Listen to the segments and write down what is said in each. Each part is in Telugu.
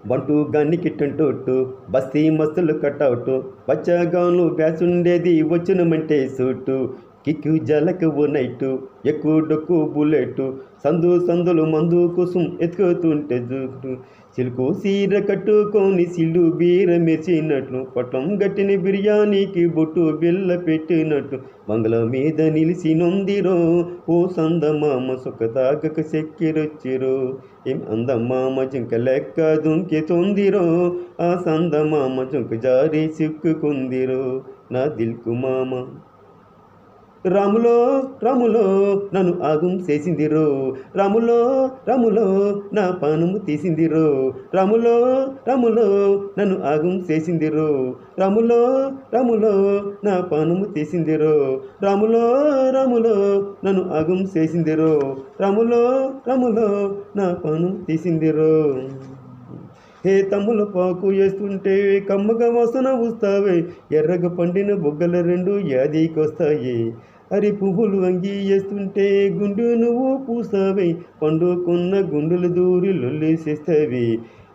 బంటూ గాన్ని కిట్టంటోట్టు బస్తీ మస్తులు కట్అవుట్ బచ్చగాను బ్యాసుండేది వచ్చునమంటే సూటు కిక్కు జలకు ఓ నైటు ఎక్కువ డొక్కు బుల్లెట్ సందులు మందు కోసం ఎత్తుకుతుంటే జుట్టు సిల్కు సీర కట్టుకొని సిల్లు బీర మెరిచినట్లు పొట్టం గట్టిన బిర్యానీకి బొట్టు బిల్ల పెట్టినట్టు మంగళ మీద నిలిచి నొందిరో ఓ సందమామ సుఖ తాగక చెక్కిరొచ్చిరో ఏం అందమామ జింక లెక్క దుంకి తొందిరో ఆ సందమామ జుంక జారి సిక్కుకుందిరో నా దిల్కు మామ రాములో రాములో నన్ను ఆగం చేసిందిరో రాములో రాములో నా పానము తీసిందిరో రాములో రాములో నన్ను ఆగం చేసిందిరో రాములో రాములో నా పానము తీసిందిరో రాములో రాములో నన్ను ఆగం చేసిందిరో రాములో రాములో నా పానం తీసిందిరో హే తమ్ముల పాకు వేస్తుంటే కమ్మగా వాసన వస్తావే ఎర్రగా పండిన బొగ్గల రెండు యాదికొస్తాయి అరి పువ్వులు అంగి వేస్తుంటే గుండు నువ్వు పూస్తావే పండుకున్న గుండెలు దూరి లొల్లేసేస్తావి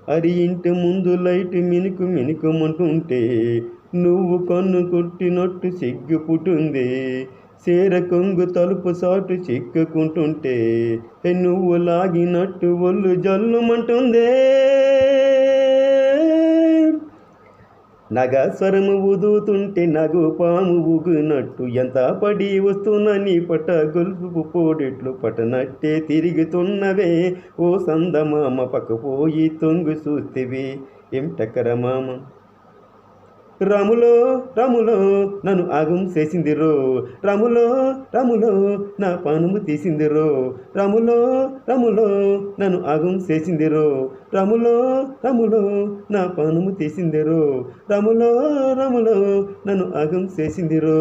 అరి ఇంటి ముందు లైట్ మినుకు మినుకమంటుంటే నువ్వు కన్ను కొట్టినట్టు సిగ్గు పుట్టుంది సేర కొంగు తలుపు సాటు చిక్కుకుంటుంటే నువ్వు లాగినట్టు ఒళ్ళు జల్లుమంటుందే నగ స్వరము ఊదుతుంటే నగు పాము ఊగునట్టు ఎంత పడి వస్తున్నా నీ పట్ట గొలుపు పోడెట్లు పట్టనట్టే తిరుగుతున్నవే ఓ సందమామ పక్కపోయి తొంగు చూస్తేవి ఏం టక్కర మామ రాములో రాములో నన్ను ఆగం చేసిందిరో రాములో రాములో నా పానము తీసిందిరో రాములో రాములో నన్ను ఆగం చేసిందిరో రాములో రాములో నా పానము తీసిందిరో రాములో రాములో నన్ను ఆగం చేసిందిరో